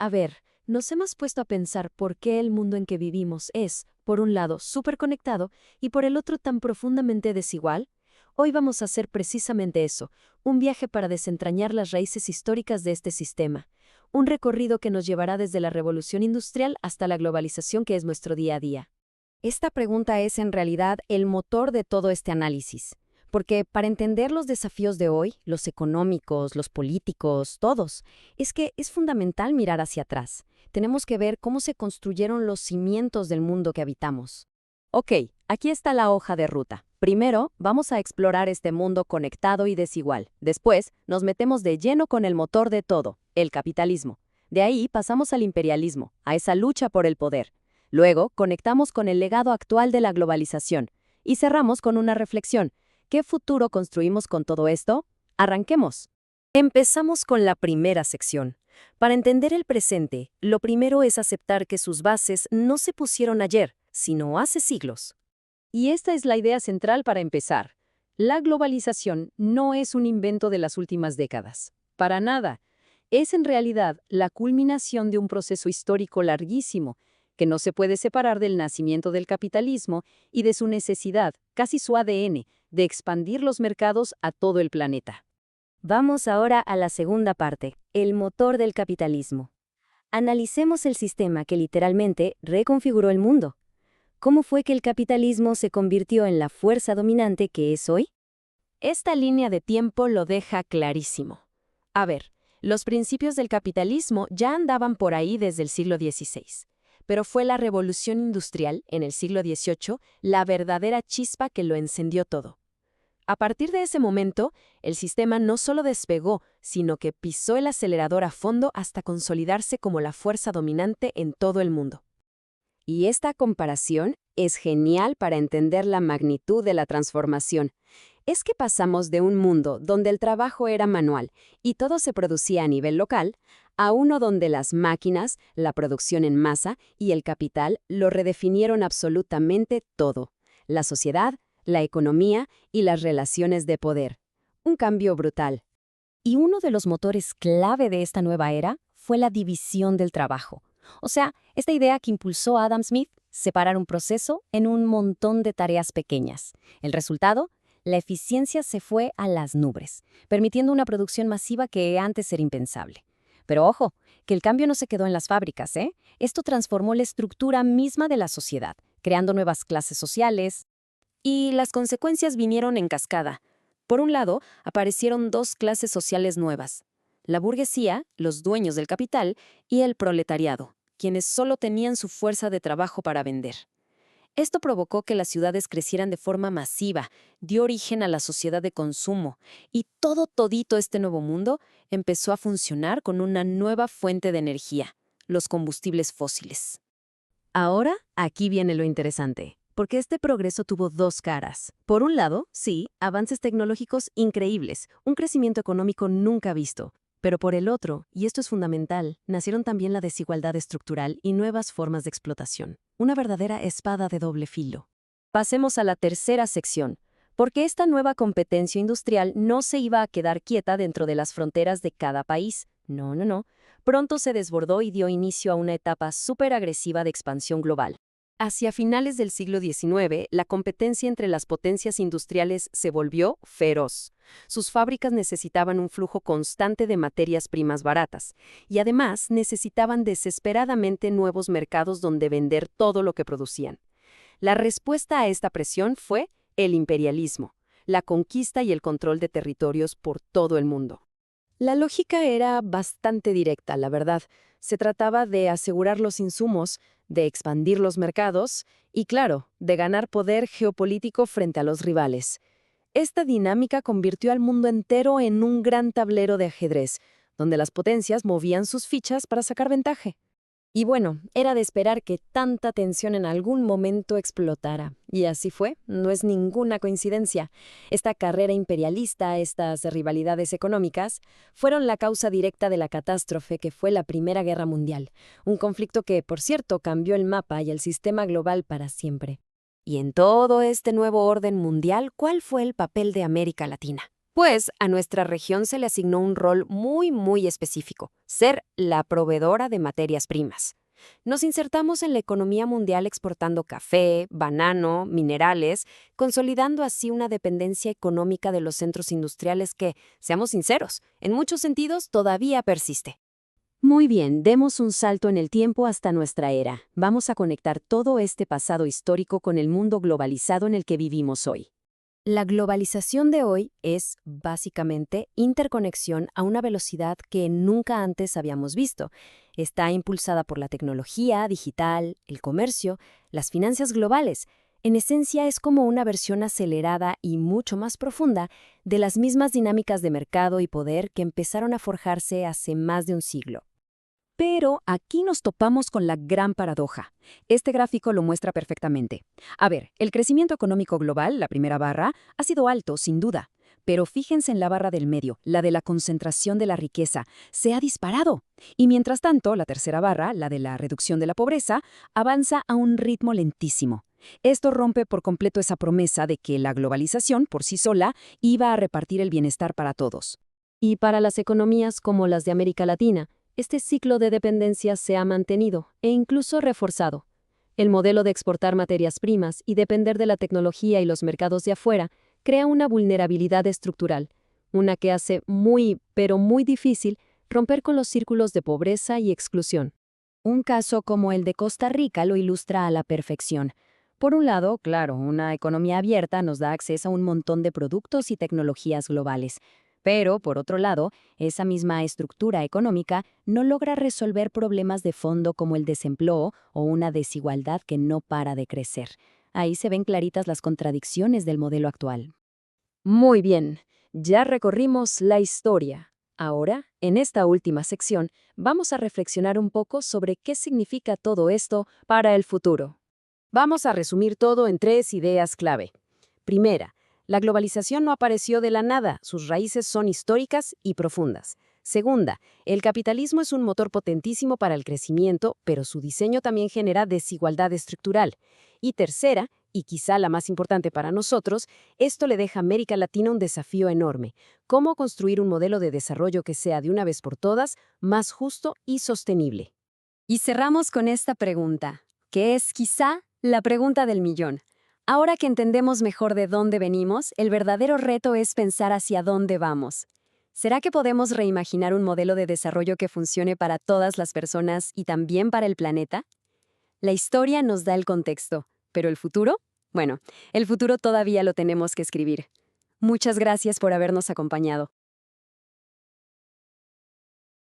A ver, nos hemos puesto a pensar por qué el mundo en que vivimos es, por un lado, súper conectado y por el otro tan profundamente desigual. Hoy vamos a hacer precisamente eso, un viaje para desentrañar las raíces históricas de este sistema, un recorrido que nos llevará desde la revolución industrial hasta la globalización que es nuestro día a día. Esta pregunta es en realidad el motor de todo este análisis, porque para entender los desafíos de hoy, los económicos, los políticos, todos, es que es fundamental mirar hacia atrás. Tenemos que ver cómo se construyeron los cimientos del mundo que habitamos. Ok, aquí está la hoja de ruta. Primero, vamos a explorar este mundo conectado y desigual. Después, nos metemos de lleno con el motor de todo, el capitalismo. De ahí pasamos al imperialismo, a esa lucha por el poder. Luego, conectamos con el legado actual de la globalización. Y cerramos con una reflexión. ¿Qué futuro construimos con todo esto? Arranquemos. Empezamos con la primera sección. Para entender el presente, lo primero es aceptar que sus bases no se pusieron ayer, sino hace siglos. Y esta es la idea central para empezar. La globalización no es un invento de las últimas décadas. Para nada. Es en realidad la culminación de un proceso histórico larguísimo, que no se puede separar del nacimiento del capitalismo y de su necesidad, casi su ADN, de expandir los mercados a todo el planeta. Vamos ahora a la segunda parte, el motor del capitalismo. Analicemos el sistema que literalmente reconfiguró el mundo. ¿Cómo fue que el capitalismo se convirtió en la fuerza dominante que es hoy? Esta línea de tiempo lo deja clarísimo. A ver, los principios del capitalismo ya andaban por ahí desde el siglo XVI, pero fue la revolución industrial, en el siglo XVIII, la verdadera chispa que lo encendió todo. A partir de ese momento, el sistema no solo despegó, sino que pisó el acelerador a fondo hasta consolidarse como la fuerza dominante en todo el mundo. Y esta comparación es genial para entender la magnitud de la transformación. Es que pasamos de un mundo donde el trabajo era manual y todo se producía a nivel local, a uno donde las máquinas, la producción en masa y el capital lo redefinieron absolutamente todo: la sociedad, la economía y las relaciones de poder. Un cambio brutal. Y uno de los motores clave de esta nueva era fue la división del trabajo. O sea, esta idea que impulsó a Adam Smith, separar un proceso en un montón de tareas pequeñas. El resultado, la eficiencia se fue a las nubes, permitiendo una producción masiva que antes era impensable. Pero ojo, que el cambio no se quedó en las fábricas, ¿eh? Esto transformó la estructura misma de la sociedad, creando nuevas clases sociales. Y las consecuencias vinieron en cascada. Por un lado, aparecieron dos clases sociales nuevas: la burguesía, los dueños del capital, y el proletariado, quienes solo tenían su fuerza de trabajo para vender. Esto provocó que las ciudades crecieran de forma masiva, dio origen a la sociedad de consumo, y todito este nuevo mundo empezó a funcionar con una nueva fuente de energía: los combustibles fósiles. Ahora, aquí viene lo interesante, porque este progreso tuvo dos caras. Por un lado, sí, avances tecnológicos increíbles, un crecimiento económico nunca visto. Pero por el otro, y esto es fundamental, nacieron también la desigualdad estructural y nuevas formas de explotación. Una verdadera espada de doble filo. Pasemos a la tercera sección, porque esta nueva competencia industrial no se iba a quedar quieta dentro de las fronteras de cada país. No. Pronto se desbordó y dio inicio a una etapa súper agresiva de expansión global. Hacia finales del siglo XIX, la competencia entre las potencias industriales se volvió feroz. Sus fábricas necesitaban un flujo constante de materias primas baratas y además necesitaban desesperadamente nuevos mercados donde vender todo lo que producían. La respuesta a esta presión fue el imperialismo, la conquista y el control de territorios por todo el mundo. La lógica era bastante directa, la verdad. Se trataba de asegurar los insumos, de expandir los mercados y, claro, de ganar poder geopolítico frente a los rivales. Esta dinámica convirtió al mundo entero en un gran tablero de ajedrez, donde las potencias movían sus fichas para sacar ventaja. Y bueno, era de esperar que tanta tensión en algún momento explotara. Y así fue, no es ninguna coincidencia. Esta carrera imperialista, estas rivalidades económicas, fueron la causa directa de la catástrofe que fue la Primera Guerra Mundial. Un conflicto que, por cierto, cambió el mapa y el sistema global para siempre. Y en todo este nuevo orden mundial, ¿cuál fue el papel de América Latina? Pues a nuestra región se le asignó un rol muy específico, ser la proveedora de materias primas. Nos insertamos en la economía mundial exportando café, banano, minerales, consolidando así una dependencia económica de los centros industriales que, seamos sinceros, en muchos sentidos todavía persiste. Muy bien, demos un salto en el tiempo hasta nuestra era. Vamos a conectar todo este pasado histórico con el mundo globalizado en el que vivimos hoy. La globalización de hoy es, básicamente, interconexión a una velocidad que nunca antes habíamos visto. Está impulsada por la tecnología digital, el comercio, las finanzas globales. En esencia, es como una versión acelerada y mucho más profunda de las mismas dinámicas de mercado y poder que empezaron a forjarse hace más de un siglo. Pero aquí nos topamos con la gran paradoja. Este gráfico lo muestra perfectamente. A ver, el crecimiento económico global, la primera barra, ha sido alto, sin duda. Pero fíjense en la barra del medio, la de la concentración de la riqueza, se ha disparado. Y mientras tanto, la tercera barra, la de la reducción de la pobreza, avanza a un ritmo lentísimo. Esto rompe por completo esa promesa de que la globalización, por sí sola, iba a repartir el bienestar para todos. Y para las economías como las de América Latina, este ciclo de dependencia se ha mantenido e incluso reforzado. El modelo de exportar materias primas y depender de la tecnología y los mercados de afuera crea una vulnerabilidad estructural, una que hace pero muy difícil romper con los círculos de pobreza y exclusión. Un caso como el de Costa Rica lo ilustra a la perfección. Por un lado, claro, una economía abierta nos da acceso a un montón de productos y tecnologías globales. Pero, por otro lado, esa misma estructura económica no logra resolver problemas de fondo como el desempleo o una desigualdad que no para de crecer. Ahí se ven claritas las contradicciones del modelo actual. Muy bien, ya recorrimos la historia. Ahora, en esta última sección, vamos a reflexionar un poco sobre qué significa todo esto para el futuro. Vamos a resumir todo en 3 ideas clave. Primera, la globalización no apareció de la nada, sus raíces son históricas y profundas. Segunda, el capitalismo es un motor potentísimo para el crecimiento, pero su diseño también genera desigualdad estructural. Y tercera, y quizá la más importante para nosotros, esto le deja a América Latina un desafío enorme: cómo construir un modelo de desarrollo que sea de una vez por todas más justo y sostenible. Y cerramos con esta pregunta, que es quizá la pregunta del millón. Ahora que entendemos mejor de dónde venimos, el verdadero reto es pensar hacia dónde vamos. ¿Será que podemos reimaginar un modelo de desarrollo que funcione para todas las personas y también para el planeta? La historia nos da el contexto, pero el futuro, bueno, el futuro todavía lo tenemos que escribir. Muchas gracias por habernos acompañado.